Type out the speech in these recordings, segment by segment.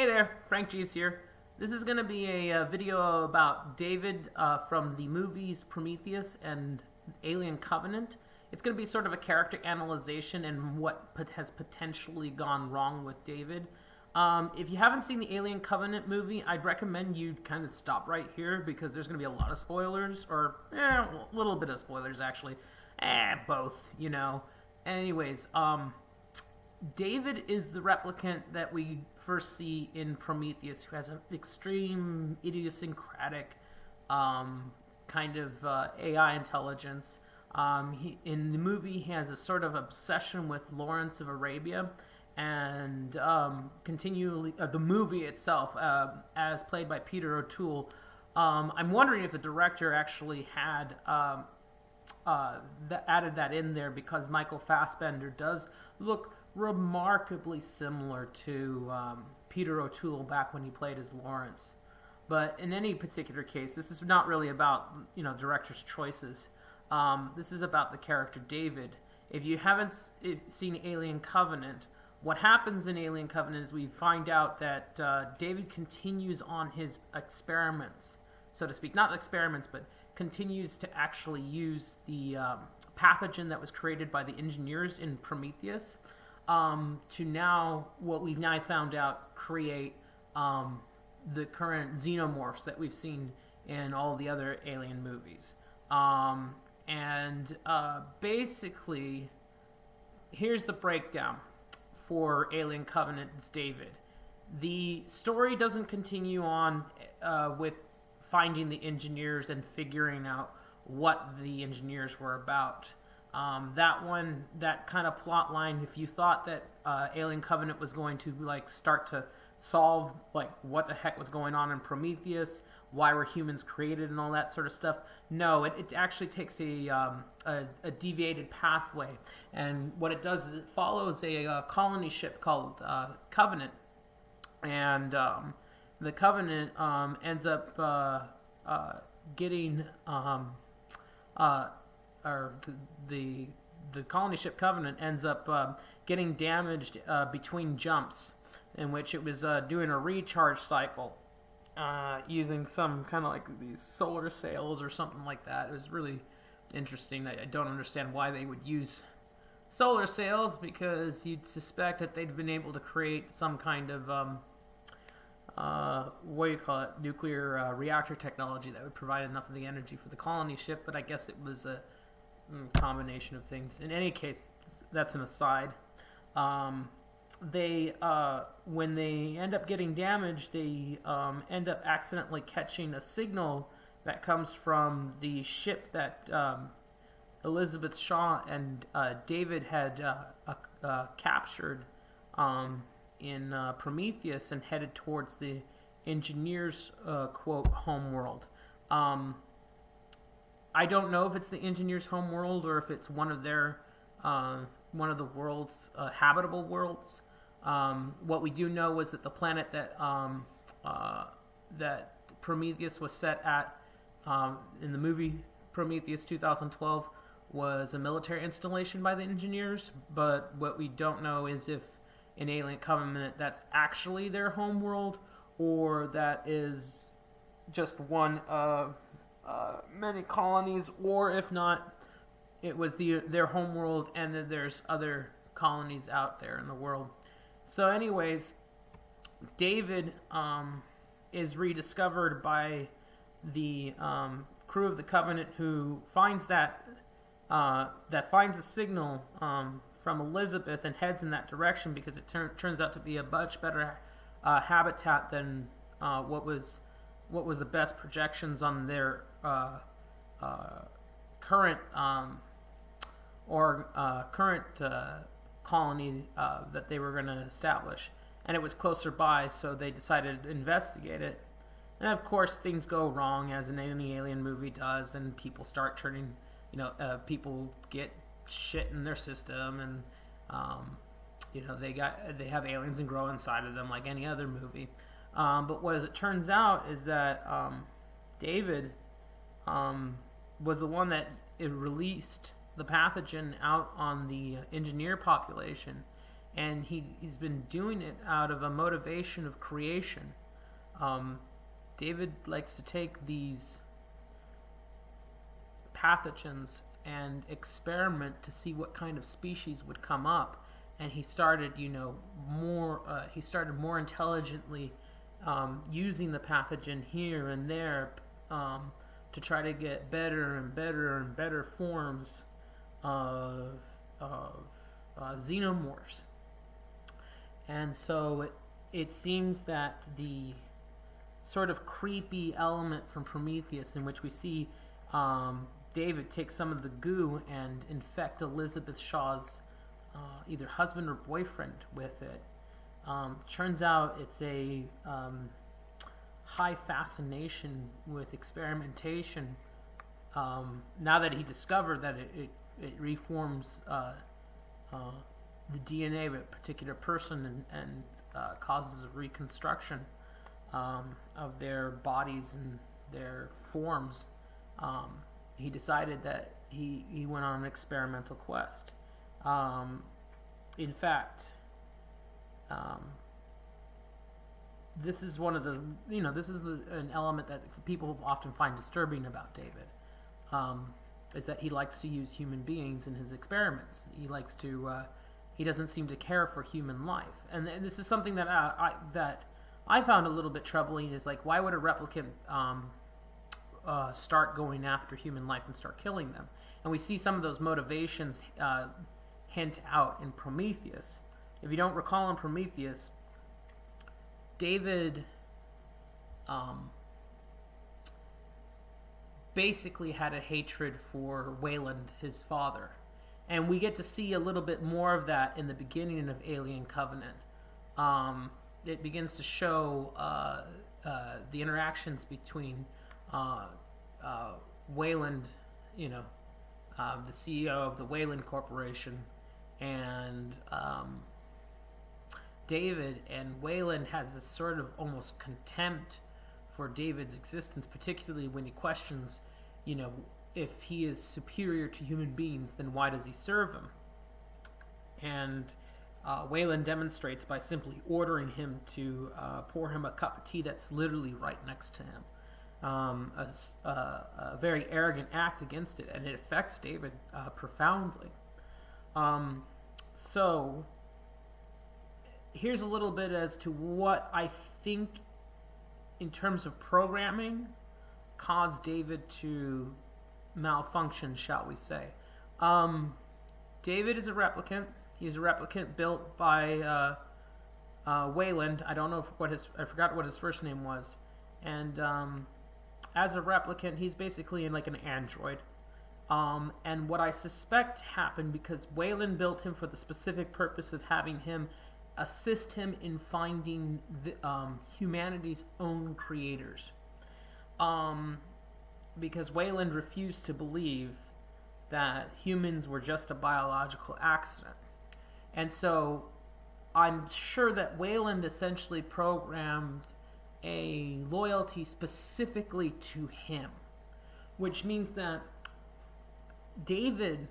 Hey there, Frank G's here. This is going to be a video about David from the movies Prometheus and Alien Covenant. It's going to be sort of a character analyzation and what has potentially gone wrong with David. If you haven't seen the Alien Covenant movie, I'd recommend you kind of stop right here because there's going to be a lot of spoilers, or a little bit of spoilers actually. Both, you know. Anyways, David is the replicant that we first see in Prometheus, who has an extreme idiosyncratic kind of AI intelligence. In the movie, he has a sort of obsession with Lawrence of Arabia, and continually the movie itself, as played by Peter O'Toole. I'm wondering if the director actually had added that in there because Michael Fassbender does look remarkably similar to Peter O'Toole back when he played as Lawrence. But in any particular case, this is not really about, director's choices. This is about the character David. If you haven't seen Alien Covenant, what happens in Alien Covenant is we find out that David continues on his experiments, so to speak. Not experiments, but continues to actually use the pathogen that was created by the engineers in Prometheus to now, what we've now found out, create the current xenomorphs that we've seen in all the other Alien movies. Basically, here's the breakdown for Alien Covenant's David. The story doesn't continue on with finding the engineers and figuring out what the engineers were about. That kind of plot line, if you thought that Alien Covenant was going to start to solve what the heck was going on in Prometheus, why were humans created and all that sort of stuff, no, it actually takes a deviated pathway. And what it does is it follows a colony ship called Covenant, and the Covenant ends up getting the colony ship Covenant ends up getting damaged between jumps, in which it was doing a recharge cycle using some kind of like these solar sails or something like that. It was really interesting. I don't understand why they would use solar sails, because you'd suspect that they'd been able to create some kind of nuclear reactor technology that would provide enough of the energy for the colony ship, but I guess it was a combination of things. In any case, that's an aside. When they end up getting damaged, they end up accidentally catching a signal that comes from the ship that Elizabeth Shaw and David had captured in Prometheus and headed towards the engineers' quote homeworld. I don't know if it's the engineers' homeworld or if it's one of the world's habitable worlds. What we do know is that the planet that Prometheus was set at in the movie Prometheus 2012 was a military installation by the engineers. But what we don't know is if in Alien Covenant that's actually their homeworld, or that is just one of many colonies, or if not, it was their homeworld and then there's other colonies out there in the world. So anyways, David is rediscovered by the crew of the Covenant, who finds finds a signal from Elizabeth and heads in that direction, because it turns out to be a much better habitat than what was the best projections on their current colony that they were going to establish, and it was closer by, so they decided to investigate it. And of course, things go wrong, as in any alien movie does, and people start turning, people get shit in their system, and they have aliens and grow inside of them like any other movie. But what as it turns out is that David was the one that released the pathogen out on the engineer population, and he's been doing it out of a motivation of creation. David likes to take these pathogens and experiment to see what kind of species would come up, and he started, more intelligently using the pathogen here and there to try to get better and better and better forms of xenomorphs. And so it seems that the sort of creepy element from Prometheus, in which we see David take some of the goo and infect Elizabeth Shaw's either husband or boyfriend with it, turns out it's a high fascination with experimentation. Now that he discovered that it reforms the DNA of a particular person and causes a reconstruction of their bodies and their forms, he decided that he went on an experimental quest. In fact, this is one of the, an element that people often find disturbing about David, is that he likes to use human beings in his experiments. He likes to, he doesn't seem to care for human life. And this is something that I found a little bit troubling, is like, why would a replicant start going after human life and start killing them? And we see some of those motivations hint out in Prometheus. If you don't recall, in Prometheus, David basically had a hatred for Wayland, his father. And we get to see a little bit more of that in the beginning of Alien Covenant. It begins to show the interactions between Wayland, the CEO of the Wayland Corporation, and David. And Wayland has this sort of almost contempt for David's existence, particularly when he questions, if he is superior to human beings, then why does he serve them? And Wayland demonstrates by simply ordering him to pour him a cup of tea that's literally right next to him. A very arrogant act against it, and it affects David profoundly. So here's a little bit as to what I think, in terms of programming, caused David to malfunction, shall we say. David is a replicant. He's a replicant built by Wayland. I don't know I forgot what his first name was. And as a replicant, he's basically like an android. And what I suspect happened, because Wayland built him for the specific purpose of having him assist him in finding humanity's own creators. Because Wayland refused to believe that humans were just a biological accident. And so I'm sure that Wayland essentially programmed a loyalty specifically to him, which means that David's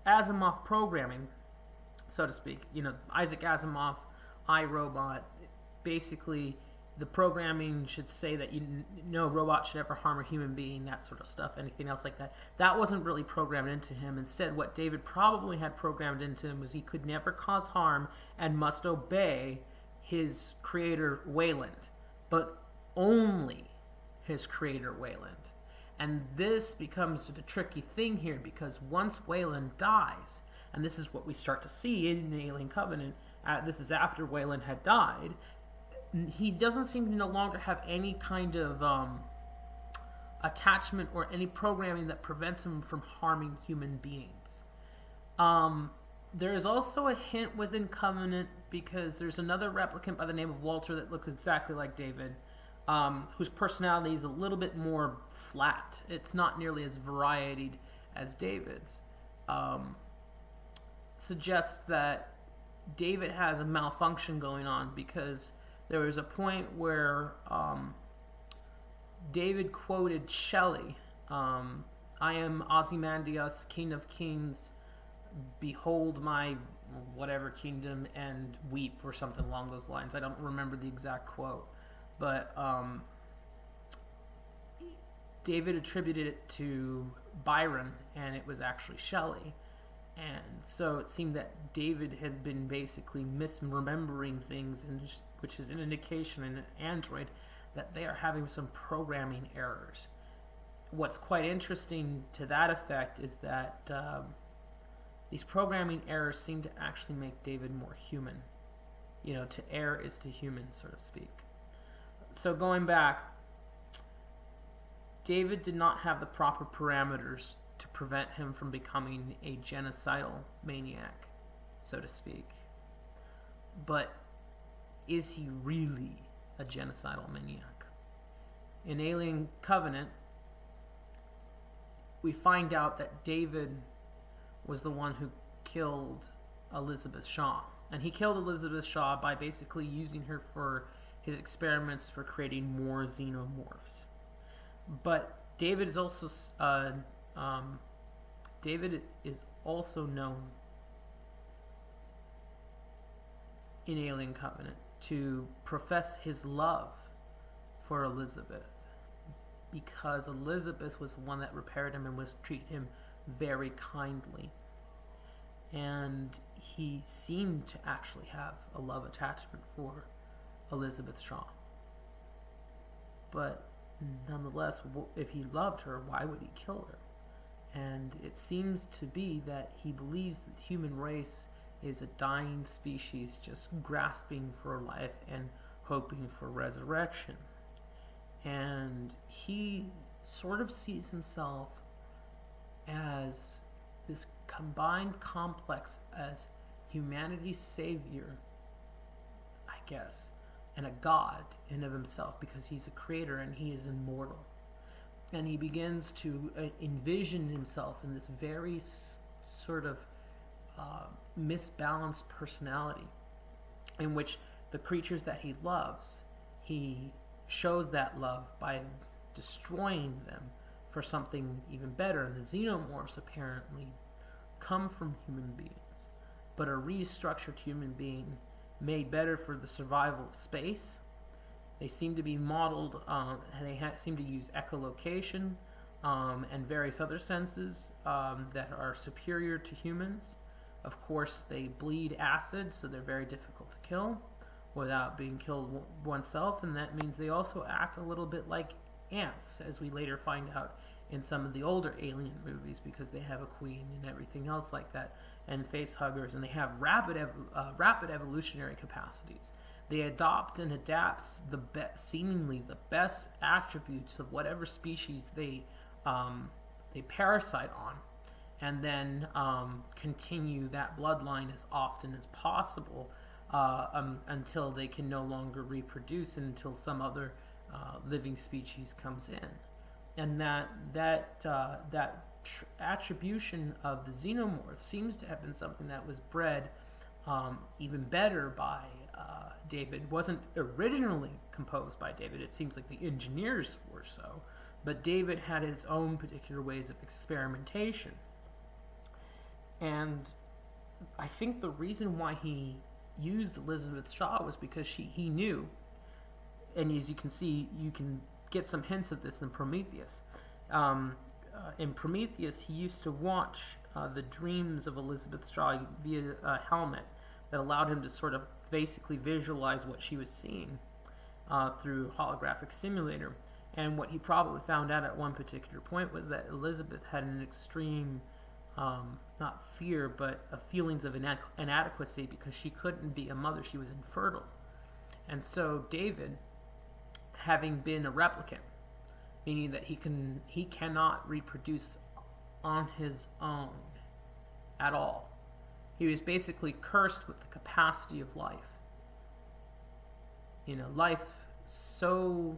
Asimov programming, so to speak, Isaac Asimov, iRobot, basically the programming should say that no robot should ever harm a human being, that sort of stuff, anything else like that. That wasn't really programmed into him. Instead, what David probably had programmed into him was he could never cause harm and must obey his creator Wayland, but only his creator Wayland. And this becomes the tricky thing here, because once Wayland dies, and this is what we start to see in the Alien Covenant, this is after Wayland had died, he doesn't seem to no longer have any kind of attachment or any programming that prevents him from harming human beings. There is also a hint within Covenant, because there's another replicant by the name of Walter that looks exactly like David, whose personality is a little bit more flat. It's not nearly as variedied as David's. Suggests that David has a malfunction going on, because there was a point where David quoted Shelley I am Ozymandias, King of Kings. Behold my whatever kingdom and weep, or something along those lines. I don't remember the exact quote, but David attributed it to Byron, and it was actually Shelley. And so it seemed that David had been basically misremembering things, which is an indication in an android that they are having some programming errors. What's quite interesting to that effect is that these programming errors seem to actually make David more human. To err is to human, so to speak. So going back, David did not have the proper parameters to prevent him from becoming a genocidal maniac, so to speak. But is he really a genocidal maniac? In Alien Covenant, we find out that David was the one who killed Elizabeth Shaw. And he killed Elizabeth Shaw by basically using her for his experiments for creating more xenomorphs. But David is also known in Alien Covenant to profess his love for Elizabeth, because Elizabeth was the one that repaired him and was treating him very kindly. And he seemed to actually have a love attachment for Elizabeth Shaw. But nonetheless, if he loved her, why would he kill her? And it seems to be that he believes that the human race is a dying species just grasping for life and hoping for resurrection. And he sort of sees himself as this combined complex as humanity's savior, I guess, and a god in of himself, because he's a creator and he is immortal. And he begins to envision himself in this very sort of misbalanced personality, in which the creatures that he loves, he shows that love by destroying them for something even better. And the xenomorphs apparently come from human beings, but a restructured human being made better for the survival of space. They seem to be modeled, they seem to use echolocation and various other senses that are superior to humans. Of course, they bleed acid, so they're very difficult to kill without being killed oneself, and that means they also act a little bit like ants, as we later find out in some of the older Alien movies, because they have a queen and everything else like that, and face huggers, and they have rapid evolutionary capacities. They adopt and adapt seemingly the best attributes of whatever species they parasite on, and then continue that bloodline as often as possible until they can no longer reproduce, until some other living species comes in. And that attribution of the xenomorph seems to have been something that was bred even better by David. It wasn't originally composed by David. It seems like the engineers were so, but David had his own particular ways of experimentation. And I think the reason why he used Elizabeth Shaw was because he knew, and as you can see, you can get some hints of this in Prometheus. In Prometheus, he used to watch the dreams of Elizabeth Shaw via a helmet that allowed him to sort of basically visualize what she was seeing through holographic simulator. And what he probably found out at one particular point was that Elizabeth had an extreme, not fear, but feelings of inadequacy, because she couldn't be a mother. She was infertile. And so David, having been a replicant, meaning that he cannot reproduce on his own at all. He was basically cursed with the capacity of life. Life so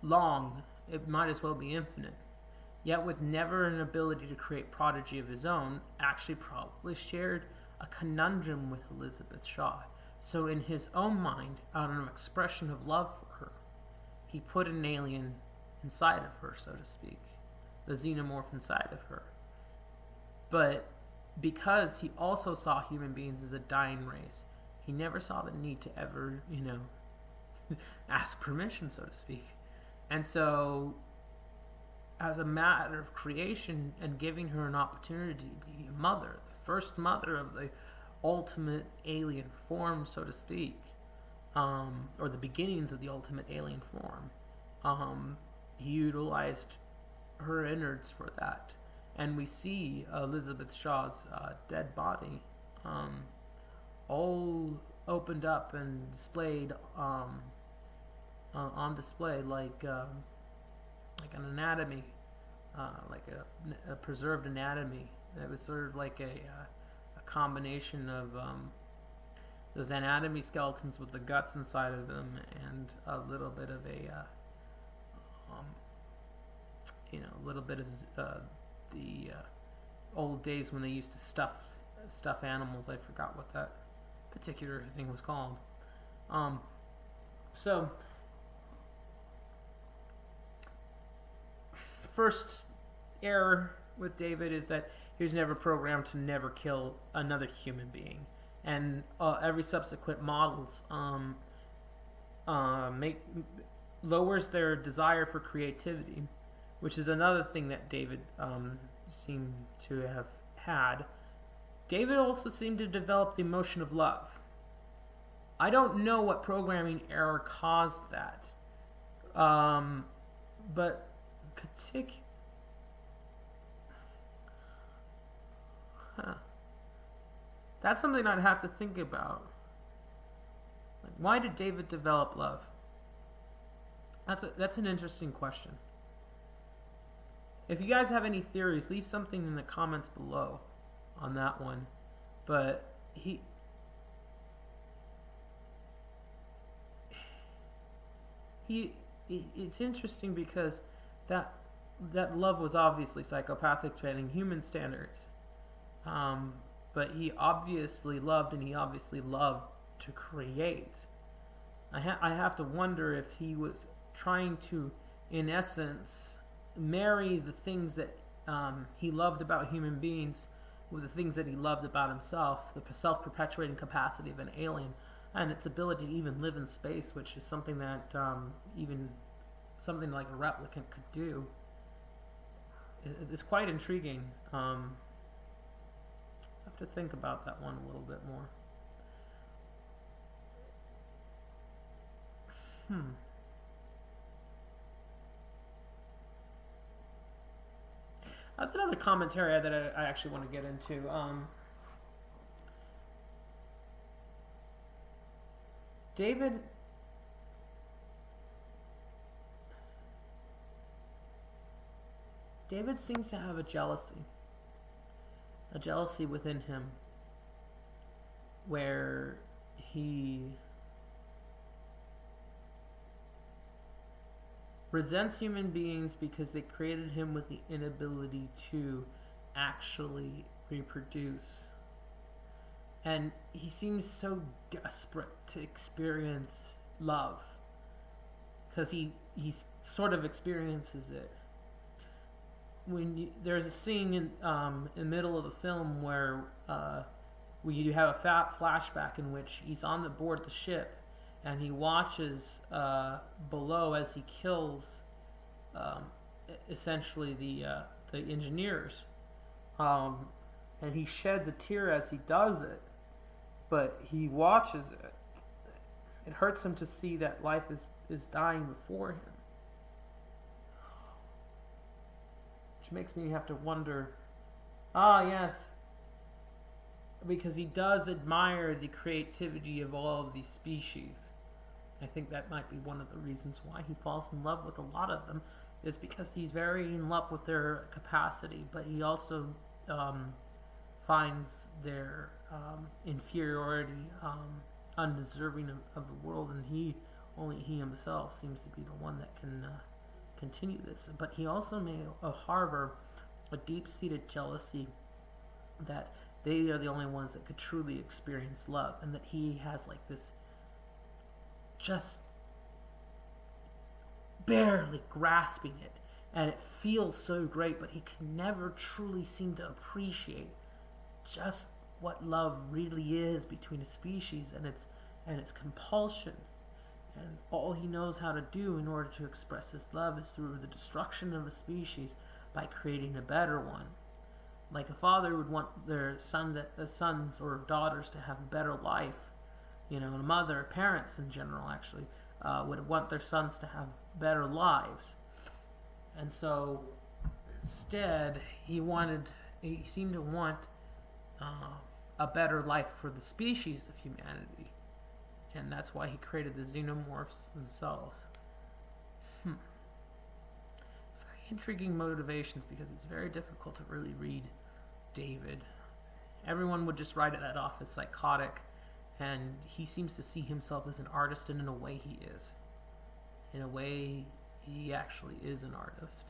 long, it might as well be infinite. Yet with never an ability to create prodigy of his own, actually probably shared a conundrum with Elizabeth Shaw. So in his own mind, out of an expression of love for her, he put an alien inside of her, so to speak, the xenomorph inside of her. But because he also saw human beings as a dying race, he never saw the need to ever, ask permission, so to speak. And so, as a matter of creation and giving her an opportunity to be a mother, the first mother of the ultimate alien form, so to speak, or the beginnings of the ultimate alien form, he utilized her innards for that. And we see Elizabeth Shaw's dead body all opened up and displayed on display like an anatomy, like a preserved anatomy. It was sort of like a combination of those anatomy skeletons with the guts inside of them, and a little bit of a little bit of the old days when they used to stuff animals. I forgot what that particular thing was called. So first error with David is that he was never programmed to never kill another human being, and every subsequent models lowers their desire for creativity, which is another thing that David seemed to have had. David also seemed to develop the emotion of love. I don't know what programming error caused that, but that's something I'd have to think about. Like, why did David develop love? That's an interesting question. If you guys have any theories, leave something in the comments below on that one. But it's interesting because that love was obviously psychopathic and human standards. But he obviously loved, and he obviously loved to create. I have to wonder if he was trying to, in essence, marry the things that he loved about human beings with the things that he loved about himself, the self-perpetuating capacity of an alien, and its ability to even live in space, which is something that even something like a replicant could do. It's quite intriguing. I have to think about that one a little bit more. That's another commentary that I actually want to get into. David seems to have a jealousy within him, where he resents human beings because they created him with the inability to actually reproduce. And he seems so desperate to experience love, because he sort of experiences it. There's a scene in the middle of the film where you have a flashback in which he's on board the ship, and he watches below as he kills essentially the engineers, and he sheds a tear as he does it, but he watches it. It hurts him to see that life is dying before him, which makes me have to wonder, yes, because he does admire the creativity of all of these species. I think that might be one of the reasons why he falls in love with a lot of them, is because he's very in love with their capacity, but he also finds their inferiority undeserving of the world, and only he himself seems to be the one that can continue this. But he also may harbor a deep-seated jealousy that they are the only ones that could truly experience love, and that he has like this just barely grasping it, and it feels so great, but he can never truly seem to appreciate just what love really is between a species and its compulsion. And all he knows how to do in order to express his love is through the destruction of a species by creating a better one. Like a father would want their sons or daughters to have a better life, and a mother, parents in general actually, would want their sons to have better lives. And so instead, he seemed to want a better life for the species of humanity. And that's why he created the xenomorphs themselves. It's very intriguing motivations, because it's very difficult to really read David. Everyone would just write that off as psychotic, and he seems to see himself as an artist, and in a way he is. In a way, he actually is an artist.